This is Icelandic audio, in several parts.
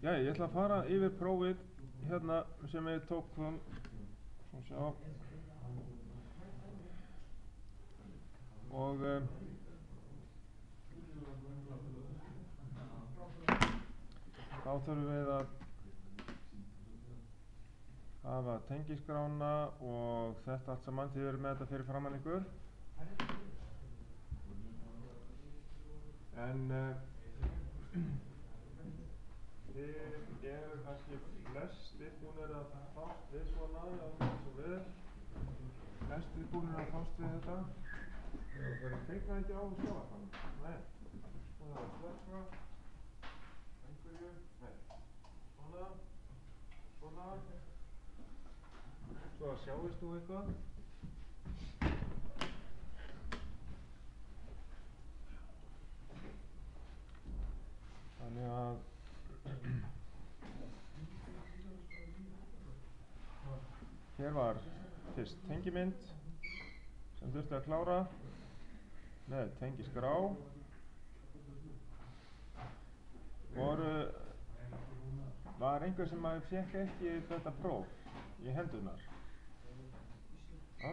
Já, ég ætla að fara yfir prófið hérna sem við tókum og sjá og þá þurfum við að hafa tengiskrána og þetta allt saman. Þið verðum með þetta fyrir framan ykkur en þið eru kannski flestir búnir að fást við svona eins og við flestir búnir að fást við þetta það kveikna ekki á sjónvarpanum. Nei, og það slökkva einhverju, nei, svona svo að sjáist nú eitthvað. Þannig að hér var fyrst tengimynd sem þurfti að klára með tengiskrá. Var einhver sem fékk ekki þetta próf í hendurnar? Ja.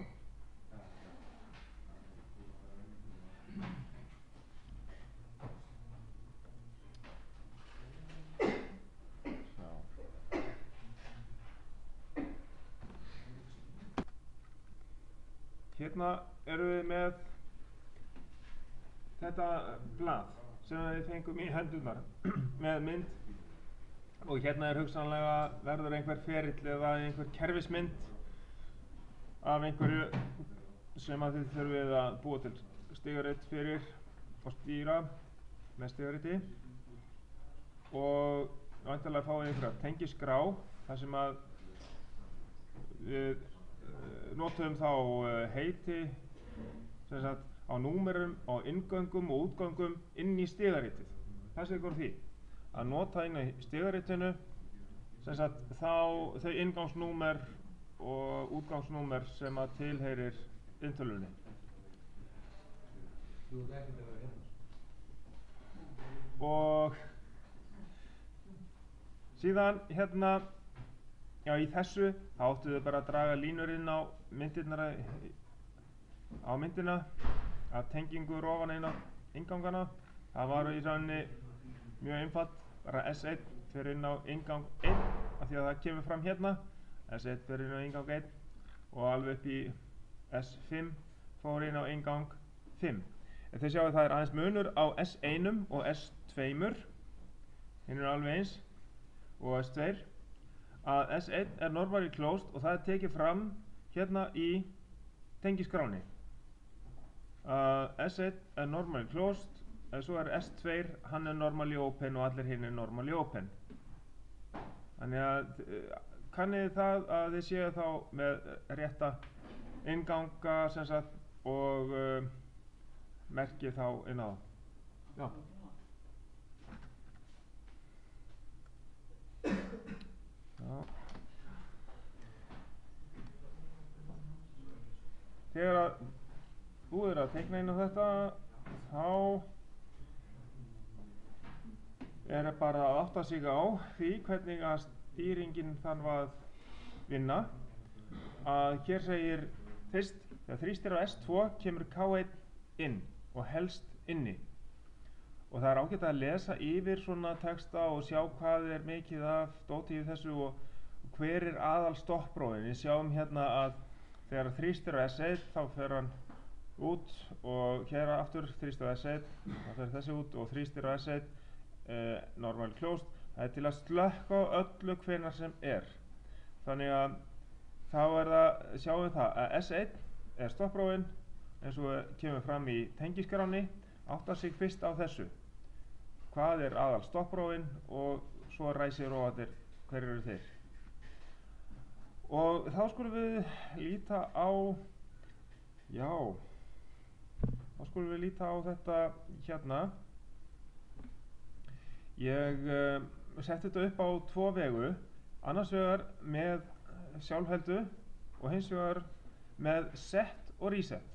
Hérna erum við með þetta blað sem við fengum í hendurnar með mynd og hérna hugsanlega verður einhver ferill eða einhver kerfismynd af einhverju sem að þið þurfið að búa til stigarit fyrir og stýra með stigariti og væntanlega fáið einhverja tengiskrá þar sem að við notum þá heiti sem sagt á númerum, á inngöngum og útgöngum inn í stigaritið. Passið ykkur á því að nota inn í stigaritinu sem sagt þau inngangsnúmer og útgangsnúmer sem að tilheyrir intölunni. Og síðan hérna já, í þessu þá áttu þau bara að draga línur inn á myndina af tengingu ofan inn á inngangana. Það var í rauninni mjög einfalt, bara S1 fyrir inn á inngang 1 af því að það kemur fram hérna. S1 fyrir inn á inngang 1 og alveg upp í S5 fór inn á inngang 5. En þið sjáu það er aðeins munur á S1 og S2, hinn er alveg eins, og S2. Að S1 er normally closed og það er tekið fram hérna í tengiskráni. S1 er normally closed, svo er S2, hann er normally open og allir hinn er normally open. Þannig að kannið það að þið séu þá með rétta innganga sem sagt og merkið þá inn á. Já. Þegar að búið er að teikna inn á þetta þá er bara að átta sig á því hvernig að stýringin þarf að vinna. Að hér segir fyrst þegar þrýstir á S2 kemur K1 inn og helst inni. Og það er ágætt að lesa yfir svona texta og sjá hvað er mikið af dóti í þessu og hver er aðal stopprófin. Við sjáum hérna að þegar þrýstir á S1 þá fer hann út og hér aftur þrýstir á S1 þá fer þessi út og þrýstir á S1 normal closed. Það er til að slökkva á öllu hvenær sem er. Þannig að þá er það, sjáum við það að S1 er stopprófin eins og kemur fram í tengiskráni. Átta sig fyrst á þessu. Hvað er aðal stopprófin og svo ræsir róðir hverjir eru þeir. Og þá skulum við líta á, já, þá skulum við líta á þetta hérna. Ég setti þetta upp á tvo vegu, annars vegar með sjálfheldu og hins vegar með set og reset.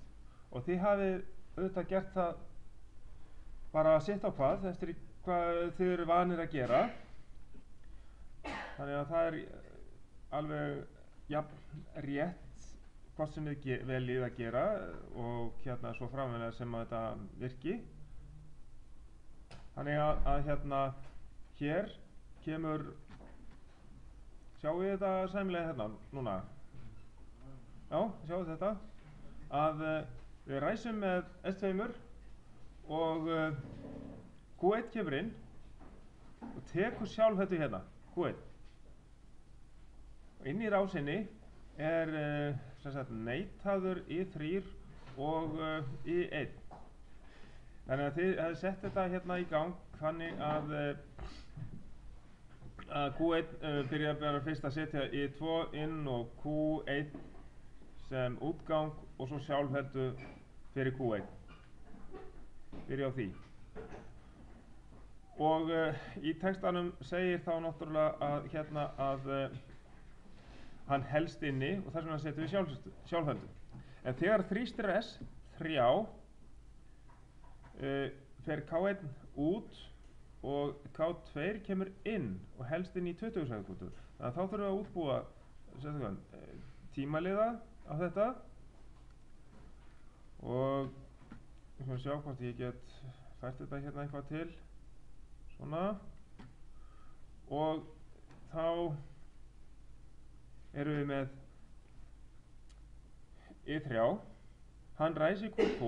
Og þið hafið auðvitað gert það bara sitt á hvað, eftir hvað þið eru vanir að gera. Þannig að það alveg jafn rétt hvort sem við veljið að gera og svo framveglega sem að þetta virki. Þannig að hér kemur, sjáum við þetta sæmilega núna? Já, sjáum þetta, að við ræsum með S2 og Q1 kemur inn og tekur sjálfheldu Q1. Og inn í rásinni neitaður I3 og I1. Þannig að þið hefði sett þetta í gang þannig að Q1 byrjaði bara fyrst að setja I2 inn og Q1 sem útgang og svo sjálfheldu fyrir Q1. Byrja á því. Og í textanum segir þá náttúrulega að hann helst inni og þess vegna setjum við sjálfheldu. En þegar þrýstir S3 fer K1 út og K2 kemur inn og helst inn í 20 sekúndur. Þannig að þá þurfum við að útbúa tímaliða á þetta og við skulum sjá hvort ég get fært þetta eitthvað til. Svona. Og þá erum við með I3, hann ræsir Q2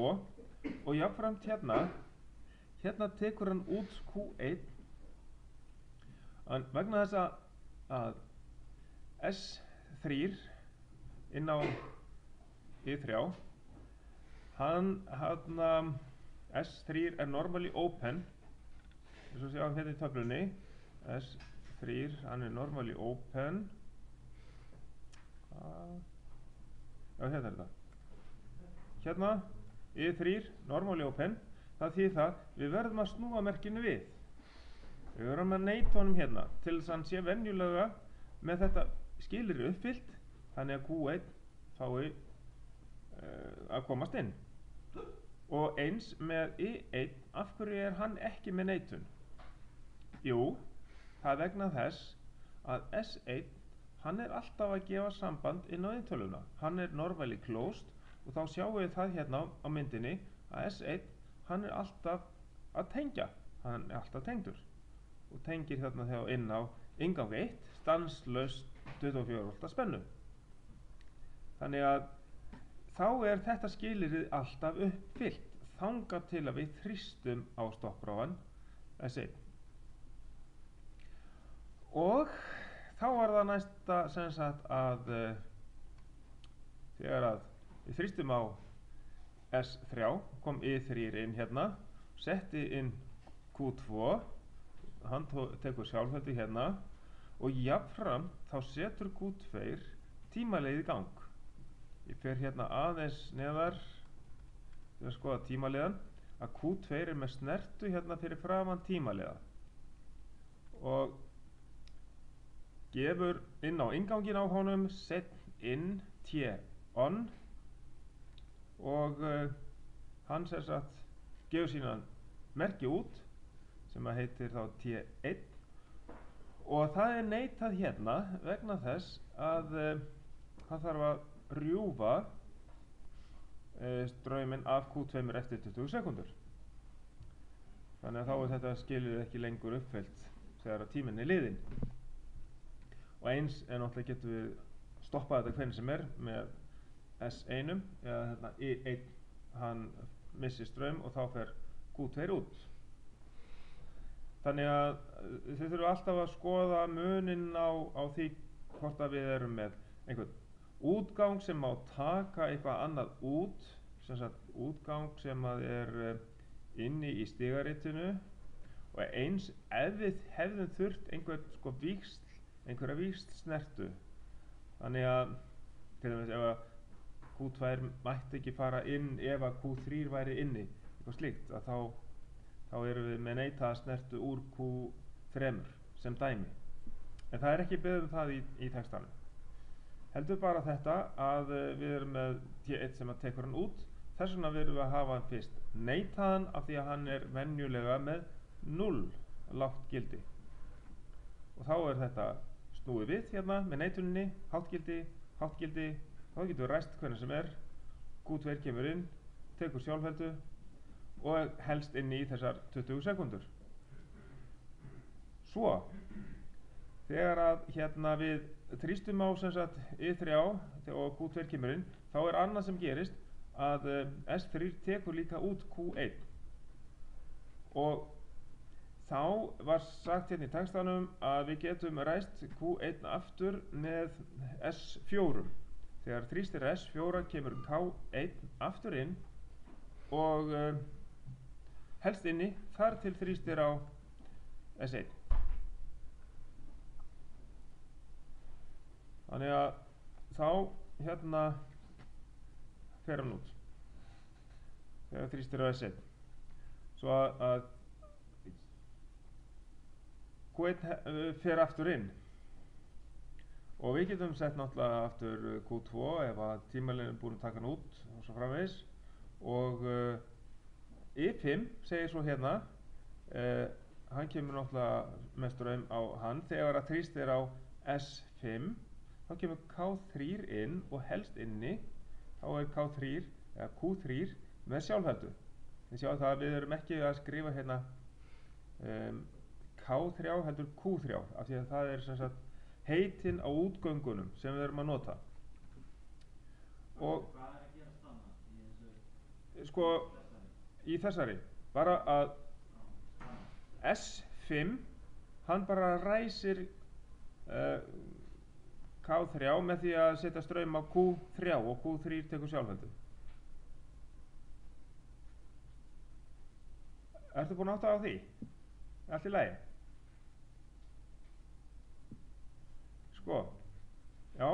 og jafnframt hérna tekur hann út Q1 vegna þess að S3 inn á I3 S3 normally open eins og sjáum hérna í töflunni S3, hann normally open já, hérna þetta I3, normally open það þýðir það, við verðum að snúa merkinu við verðum að neita honum til þess að hann sé venjulega með þetta skilyrði uppfyllt þannig að Q1 fái að komast inn og eins með I1 af hverju hann ekki með neitun? Jú, það er vegna þess að S1 hann alltaf að gefa samband inn á eintöluna hann normally closed og þá sjáum við það á myndinni að S1 hann alltaf að tengja hann alltaf tengdur og tengir þegar inn á inngang 1 stanslaust 24 volta spennu þannig að þá þetta skilyrði alltaf uppfyllt þangað til að við þrýstum á stoppráfan S1 og þá var það næsta sem sagt að þegar að við þrýstum á S3 kom I3 inn setti inn Q2 hann tekur sjálfheldu og jafnframt þá setur Q2 tímaleið í gang ég fer aðeins neðar til að skoða tímaleiðan að Q2 með snertu fyrir framan tímaleiða og gefur inn á inngangin á honum set in T on og hann gefur síðan merki út sem heitir þá T1 og það neitað vegna þess að hann þarf að rjúfa strauminn af Q2 eftir 20 sekúndur þannig að þá þetta skilyrði ekki lengur uppfyllt þegar tíminn liðinn og eins náttúrulega getum við stoppað þetta hvernig sem með S1 eða I1 hann missir straum og þá fer Q2 út þannig að þið þurfum alltaf að skoða muninn á því hvort að við erum með einhvern útgang sem má taka eitthvað annað út útgang sem að inni í stigaritinu og eins ef við hefðum þurft einhverja víxl snertu þannig að til dæmis ef að Q2 mætti ekki fara inn ef að Q3 væri inni eitthvað slíkt að þá erum við með neitaða snertu úr Q3 sem dæmi en það ekki beðið það í textanum heldur bara þetta að við erum með T1 sem að tekur hann út þess vegna verðum við að hafa hann fyrst neitaðan af því að hann venjulega með 0 lágt gildi og þá þetta snúið við hérna með neituninni, háttgildi, háttgildi, þá getum við ræst hvernig sem er, Q2 kemur inn, tekur sjálfheldu og helst inn í þessar 20 sekúndur. Svo, þegar að hérna við þrýstum á sem sagt I3 og Q2 kemur inn, þá er annað sem gerist að S3 tekur líka út Q1 og þá var sagt hérna í textanum að við getum ræst Q1 aftur með S4. Þegar þrýstir S4 kemur K1 aftur inn og helst inni þar til þrýstir á S1. Þannig að þá hérna fer hann út þegar þrýstir á S1. Svo að Q1 fer aftur inn og við getum sett náttúrulega aftur Q2 ef að tímalinn er búin að taka hann út og svo framvegis og I5 segir svo hérna hann kemur náttúrulega með straum á hann þegar að þrýstir á S5 þá kemur K3 inn og helst inni þá er K3 eða Q3 með sjálfheldu. Þið sjáum það að við erum ekki að skrifa hérna K3 heldur Q3 af því að það er sem sagt heitin á útgöngunum sem við erum að nota. Og hvað er að gerast þannig sko í þessari bara að S5 hann bara ræsir K3 með því að setja straum á Q3 og Q3 tekur sjálfheldu. Ertu búin að átta á því? Allt í lagi? Sko, já.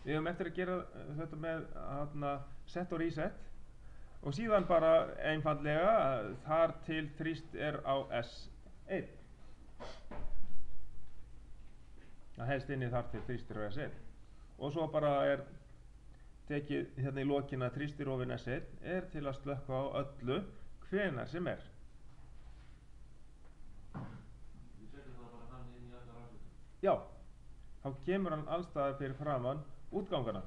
Við höfum eftir að gera þetta með set og reset og síðan bara einfaldlega þar til þrýst er á S1. Það helst inni þar til þrýstir á S1 og svo bara er tekið hérna í lokin að þrýstirofinn S1 er til að slökkva á öllu hvenær sem er. Við setjum það bara þannig inn í allar rafsveitum? Já, þá kemur hann allstaðar fyrir framan útgangana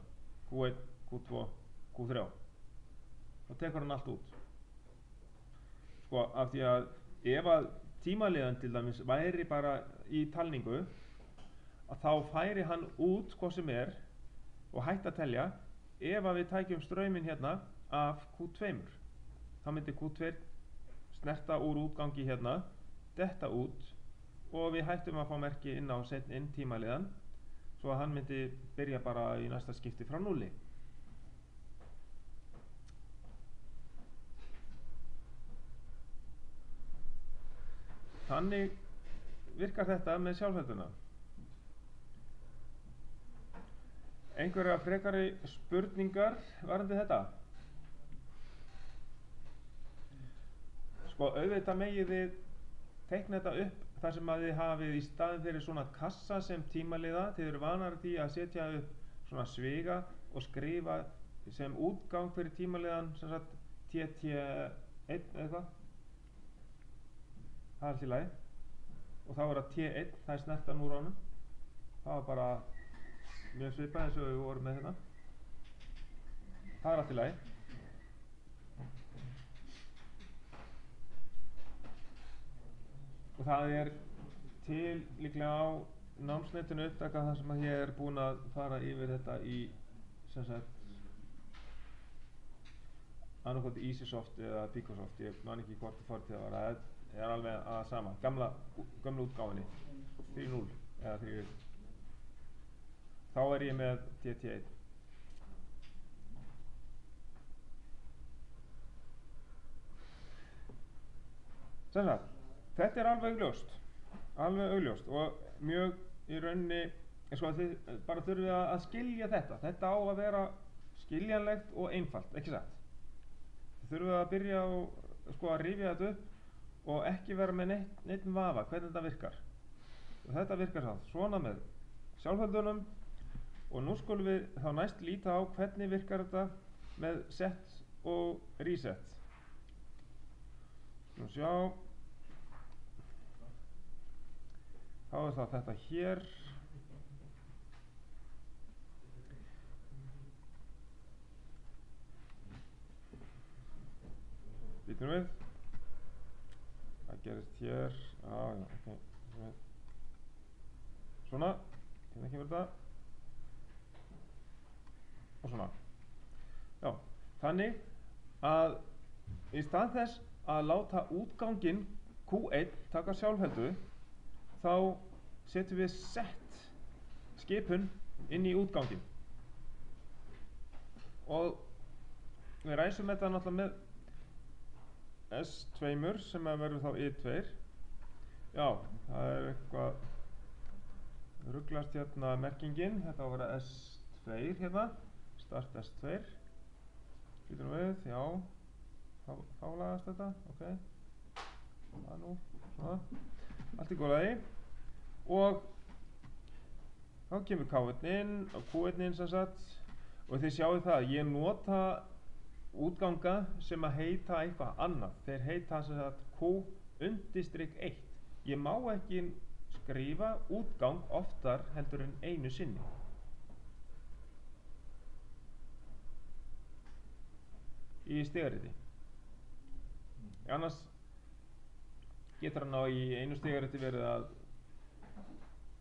Q1, Q2, Q3 og tekur hann allt út. Sko, af því að ef að tímaliðan til dæmis væri bara í talningu að þá færi hann út hvað sem er og hætti að telja ef að við tækjum strauminn hérna af Q2. Þá myndi Q2 snerta úr útgangi hérna, detta út og við hættum að fá merki inn á seinni inn tímaliðan svo að hann myndi byrja bara í næsta skipti frá 0. Þannig virkar þetta með sjálfhelduna. Einhverja frekari spurningar varðandi þetta? Sko, auðvitað megið þið teikna þetta upp þar sem að þið hafið í staðin fyrir svona kassa sem tímaliða. Þið eru vanar því að setja upp svona sviga og skrifa sem útgang fyrir tímaliðan sem sagt TT1 eitthvað. Það er allt í lagi. Og þá er það T1, það er snertan úr honum. Það var bara mjög svipað eins og við vorum með hérna. Það er allt í lagi. Og það er til líklega á námsnetinu upptaka þar sem að ég er búinn að fara yfir þetta í sem sagt annarkvæmt EasySoft eða Picosoft, ég man ekki hvort það var, það er alveg að sama, gamla útgáfinni 3.0 eða 3.1. Þá er ég með TT1. Sem sagt, þetta er alveg augljóst og mjög í rauninni, sko, þið bara þurfið að skilja þetta. Þetta á að vera skiljanlegt og einfalt, ekki satt? Þið þurfið að byrja sko, að rifja þetta upp og ekki vera með neitt vafa hvernig þetta virkar. Og þetta virkar svona með sjálfheldunum og nú skulum við þá næst líta á hvernig virkar þetta með set og reset. Nú sjá. er það þetta hér. Býtum við. Það gerist hér. Já, ok. Svona. Hérna kemur þetta. Og svona. Já, þannig að í stað þess að láta útganginn Q1 taka sjálfheldu, þá setjum við set skipun inn í útganginn. Og við ræsum þetta náttúrulega með S2 sem verður þá I2. Já, það eitthvað ruglast hérna merkingin. Þetta á að vera S2 hérna. Start S2. Býtum við, já. Þá lagast þetta, ok. Það nú, svona. Allt í góðlagi. Og þá kemur K1 inn og Q1 inn sem sagt. Og þið sjáu það, ég nota útganga sem að heita eitthvað annað. Þeir heita sem sagt Q_1. Ég má ekki skrifa útgang oftar heldur en einu sinni. Í stigariti. Annars getur hann á í einu stigariti verið að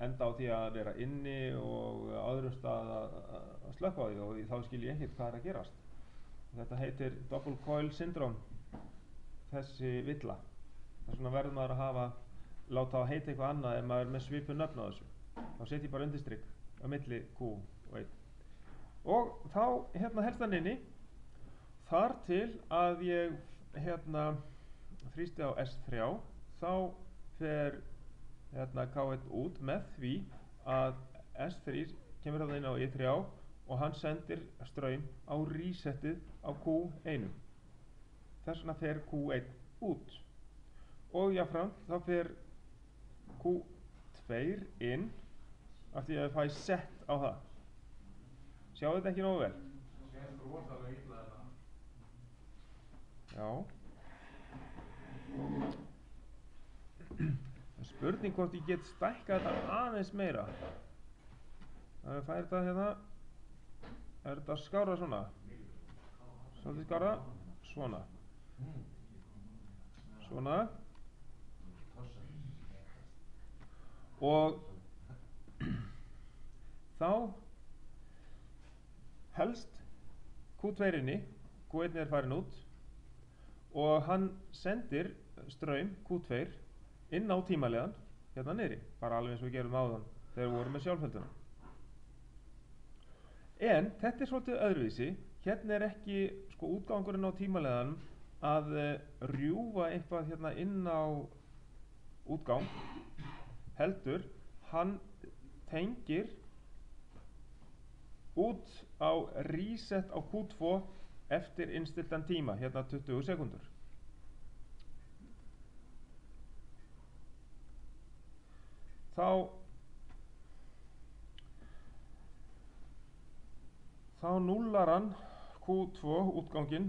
enda á því að vera inni og á öðrum stað að slökkva á því og þá skil ég ekkert hvað er að gerast. Þetta heitir double coil syndrome, þessi villa. Þess vegna verður maður að láta að heita eitthvað annað ef maður er með svipuð nöfn á þessu. Þá set ég bara undirstrikk á milli Q og 1. Og þá helst hann inni þar til að ég þrýsti á S3, þá fer K1 út með því að S3 kemur inn á I3 og hann sendir straum á resetið á Q1. Þess vegna fer Q1 út. Og jáfnframt þá fer Q2 inn af því að ég fæ set á það. Sjáu þetta ekki nógu vel? Það er rosalega illa þetta. Já. Það er spurning hvort ég get stækkað þetta aðeins meira. Það er fært þetta hérna. Er þetta skára svona? Svolítið skára. Svona. Svona. Og þá helst Q2 inni, Q1 er farin út og hann sendir straum Q2 inn á tímalegan hérna niðri, bara alveg eins og við gerum áðan þegar við vorum með sjálfhelduna. En þetta er svolítið öðruvísi, hérna er ekki útgangurinn á tímaleganum að rjúfa eitthvað hérna inn á útgang, heldur hann tengir út á reset á Q2 eftir innstiltan tíma, hérna 20 sekúndur. Þá núllar hann Q2 útganginn,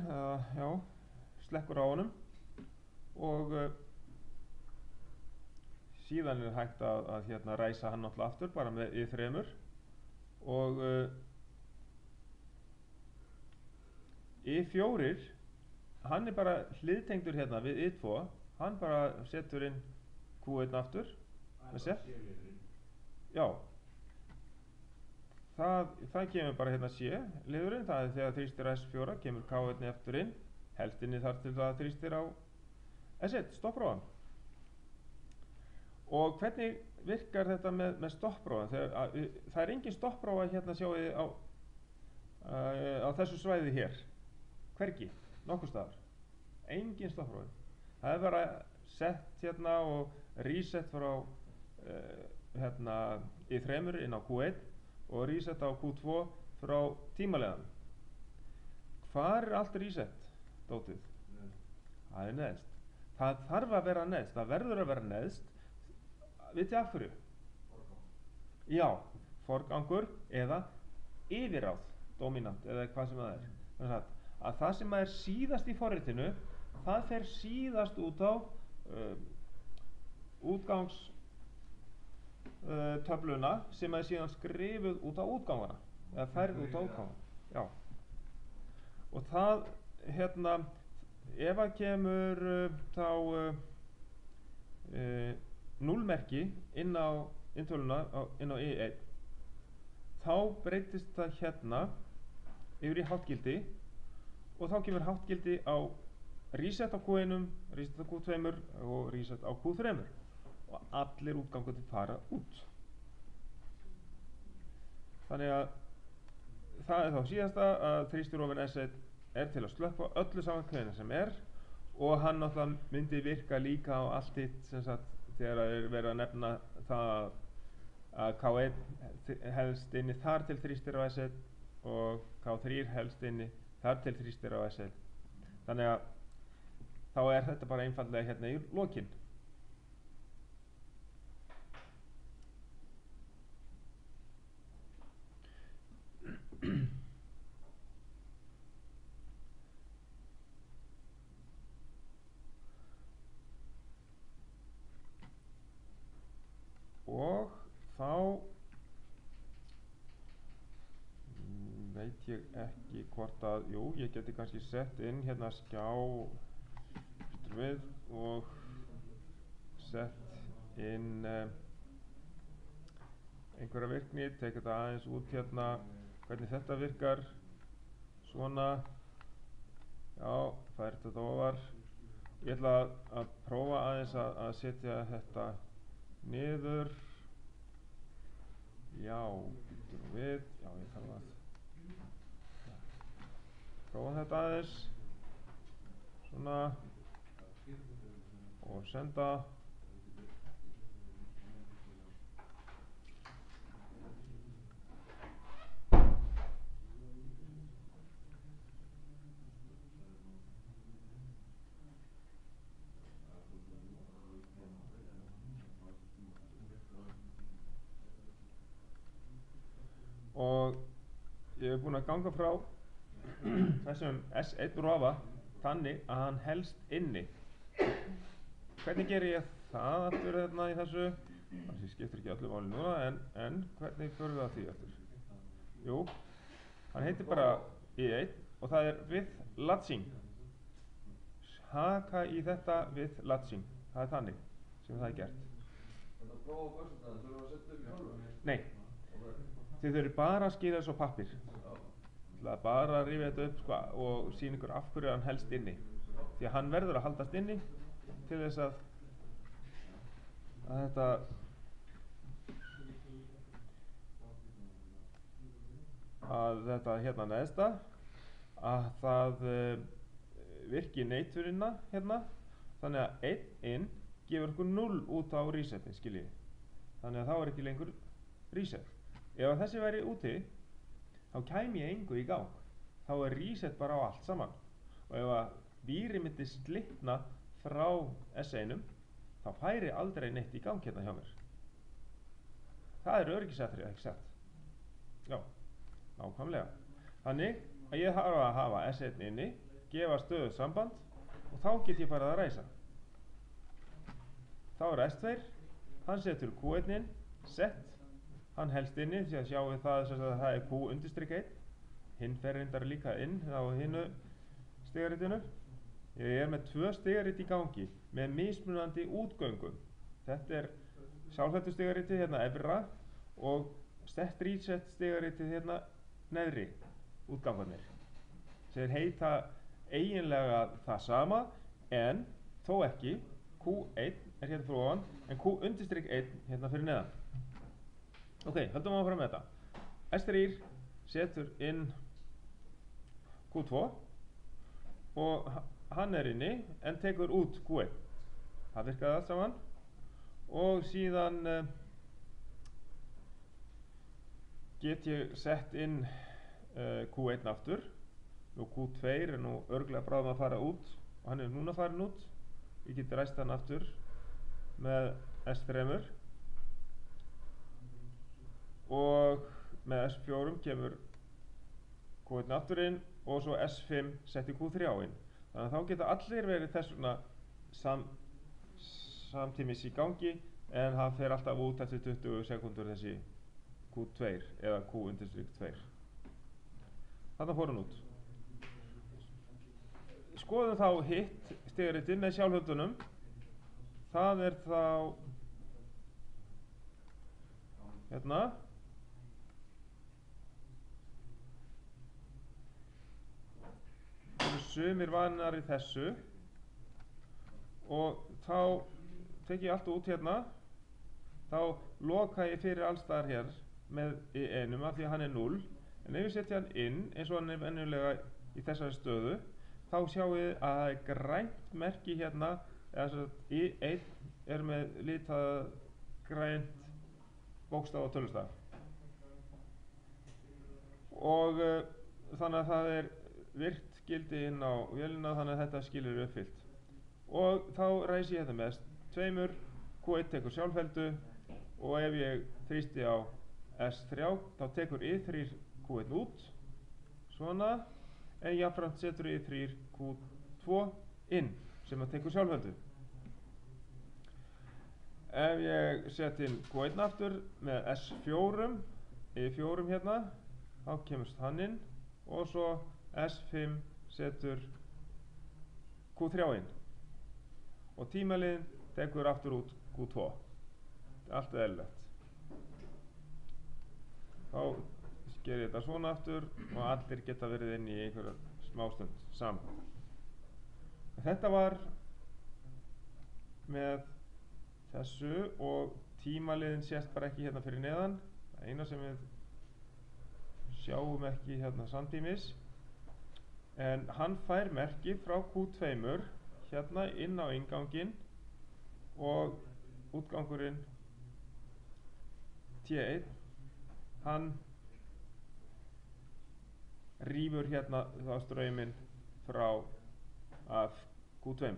slekkur á honum og síðan er hægt að ræsa hann náttúrulega aftur bara með I3 og I4 hann er bara hliðtengdur hérna við I2, hann bara setur inn Q1 aftur með set. Já, það kemur bara hérna C liðurinn, það er þegar þrýstir á S4 kemur K1 aftur inn, helst inni þar til það þrýstir á S1, stopprófan. Og hvernig virkar þetta með stopprófan? Það er engin stopprófa hérna sjáið á þessu svæði hér. Hvergi, nokkur staðar. Engin stopprófi. Það er bara sett hérna og reset frá I3 inn á Q1 og reset á Q2 frá tímalegan. Hvar er allt reset, dótið? Það er neðst. Það þarf að vera neðst, það verður að vera neðst. Vitið af hverju? Forgangur. Já, forgangur eða yfirráð, dominant eða hvað sem það er. Þannig að það sem er síðast í forritinu, það fer síðast út á útgangs töfluna sem er síðan skrifuð út á útgáfana eða færð út á útgáfana. Já. Og það ef að kemur núllmerki inn á inntöluna inn á I1, þá breytist það yfir í háttgildi og þá kemur háttgildi á reset á Q1, reset á Q2 og reset á Q3 og allir útgangur fara út. Þannig að það er þá síðasta að þrýstirofinn S1 er til að slökkva öllu saman hvenær sem er og hann náttúrulega myndi virka líka á allt hitt sem sagt þegar það er verið að nefna það að K1 helst inni þar til þrýstir á S1 og K3 helst inni þar til þrýstir á S1. Þannig að þá er þetta bara einfaldlega í lokin. Og þá veit ég ekki hvort að, ég geti kannski sett inn skjá við og sett inn einhverja virkni, tekið þetta aðeins út hvernig þetta virkar, svona, já, fært þetta ofar. Ég ætla að prófa aðeins að setja þetta niður, já, býtum við, já, ég þarf að prófa þetta aðeins, svona, og senda. Og ég búinn að ganga frá þessum S1 rofa þannig að hann helst inni. Hvernig ger ég það aftur í þessu? Það skiptir ekki öllu máli núna, en hvernig förum við að því aftur? Jú, hann heitir bara I1 og það er with latching. Haka í þetta with latching. Það er þannig sem það er gert. Þetta að prófa á föstudag, þurfum við að setja upp hjálfur? Nei. Þið þurfið bara að skýra þessu á pappír. Það er bara að rífa þetta upp og sýna ykkur af hverju hann helst inni. Því að hann verður að haldast inni til þess að þetta neðsta að það virki neiturina þannig að 1 inn gefur ykkur 0 út á resetin, skiljið. Þannig að þá er ekki lengur reset. Ef þessi væri úti, þá kæmi ég engu í gang. Þá er reset bara á allt saman. Og ef að vírið myndi slitna frá S1-um, þá færi aldrei neitt í gang hjá mér. Það er öryggisatriði, ekki satt? Já, nákvæmlega. Þannig að ég þarf að hafa S1 inni, gefa stöðugt samband og þá get ég farið að ræsa. Þá er S2, hann setur Q1 inn, set. Hann helst inni, því að sjáum við það er Q_1, hinn fer reyndar líka inn á hinnu stigaritinu. Ég er með 2 stigarit í gangi með mismunandi útgöngum. Þetta er sjálfhættu stigaritið efra og set reset stigaritið neðri útgangarnir. Þeir heita eiginlega það sama en þó ekki. Q1 er fyrir ofan en Q_1 fyrir neðan. Ok, höldum áfram með þetta. S3 setur inn Q2 og hann er inni en tekur út Q1. Það virkaði allt saman og síðan get ég sett inn Q1 aftur. Nú Q2 er nú örugglega bráðum að fara út og hann er núna farin út. Ég get ræst hann aftur með S3 og með S4 kemur Q1 aftur inn og svo S5 setti Q3 inn. Þannig að þá geta allir verið þess vegna samtímis í gangi en það fer alltaf út eftir 20 sekúndur þessi Q2 eða Q_2. Þarna fór hann út. Skoðum þá hitt stigaritið með sjálfhöldunum. Það er þá hérna sumir vanar í þessu og þá tek ég allt út hérna, þá loka ég fyrir allstaðar hér með í einum af því að hann er 0, en ef ég setja hann inn eins og hann er venjulega í þessari stöðu, þá sjáum við að það er grænt merki hérna, eða í einn er með litað grænt bókstaf og tölustaf og þannig að það er virt gildi inn á vélina, þannig að þetta skilur uppfyllt. Og þá ræsi ég þetta með tveimur, Q1 tekur sjálfheldu og ef ég þrýsti á S3 þá tekur I3 Q1 út, svona, en jafnframt setur I3 Q2 inn sem að tekur sjálfheldu. Ef ég set inn Q1 aftur með S4, I4 hérna, þá kemur hann inn og svo S5 setur Q3 inn og tímaliðin tekur aftur út Q2. Allt eðlilegt. Þá sker ég þetta svona aftur og allir geta verið inn í einhverja smástund saman. Þetta var með þessu og tímaliðin sést bara ekki hérna fyrir neðan. Það eina sem við sjáum ekki hérna samtímis, en hann fær merki frá Q2 hérna inn á innganginn og útgangurinn T1, hann rýfur hérna þá strauminn frá af Q2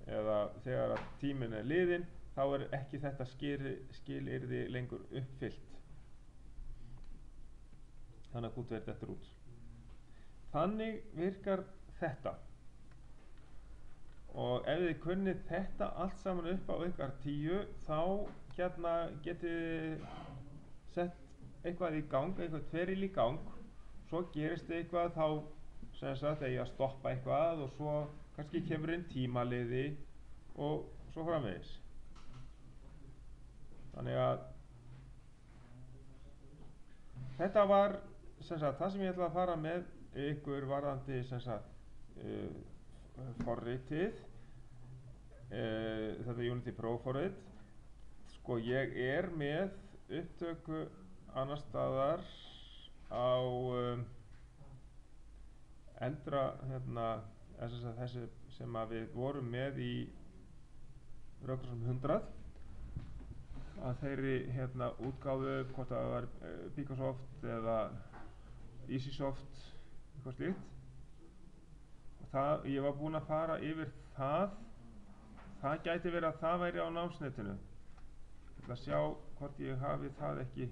eða þegar að tíminn er liðinn þá er ekki þetta skilyrði lengur uppfyllt, þannig að Q2 dettur út. Þannig virkar þetta og ef þið kunnið þetta allt saman upp á ykkar 10 þá hérna getið þið sett eitthvað í gang, eitthvað feril í gang, svo gerist eitthvað þá sem sagt eigi að stoppa eitthvað og svo kannski kemur inn tímaliði og svo framvegis. Þannig að þetta var sem sagt það sem ég ætla að fara með ykkur varðandi sem sagt forritið, þetta Unity Pro forrit. Sko ég er með upptöku annars staðar á eldra hérna, þessi sem að við vorum með í Rauðakrossum 100 að þeirri hérna útgáfu, hvort það var Picosoft eða EasySoft eitthvað slíkt. Ég var búinn að fara yfir það. Það gæti verið að það væri á námsnetinu. Ég ætla að sjá hvort ég hafi það ekki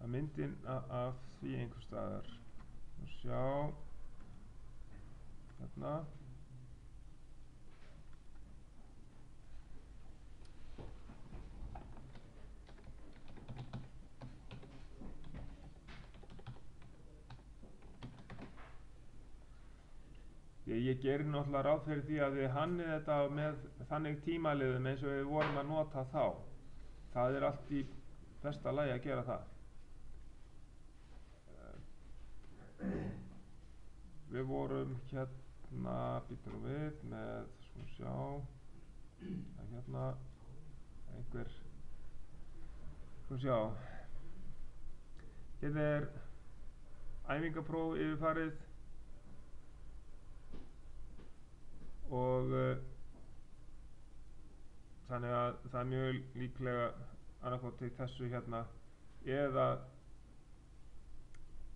að myndin af því einhvers staðar. Sjá hérna. Ég gerir náttúrulega ráð fyrir því að þið hannið þetta með þannig tímaliðum eins og við vorum að nota þá. Það er allt í besta lagi að gera það. Við vorum hérna, býtum við með, svona sjá, hérna, einhver, svona sjá. Hérna er æfingapróf yfirfarið. Og þannig að það er mjög líklega annarkot til þessu hérna eða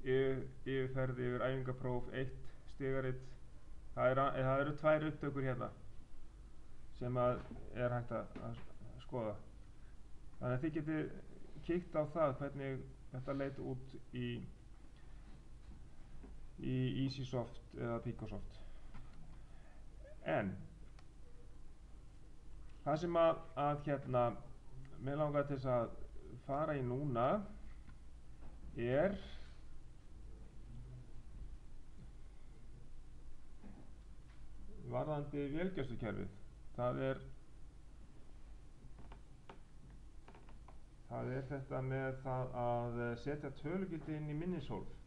yfirferð yfir æfingapróf 1 stigarit. Það eru 2 upptökur hérna sem að er hægt að skoða. Þannig að þið getið kíkt á það hvernig þetta leit út í EasySoft eða Picosoft. En Það sem mig langar til þess að fara í núna varðandi vélgæslukerfið. Það er þetta með það að setja tölugildi inn í minnishólf.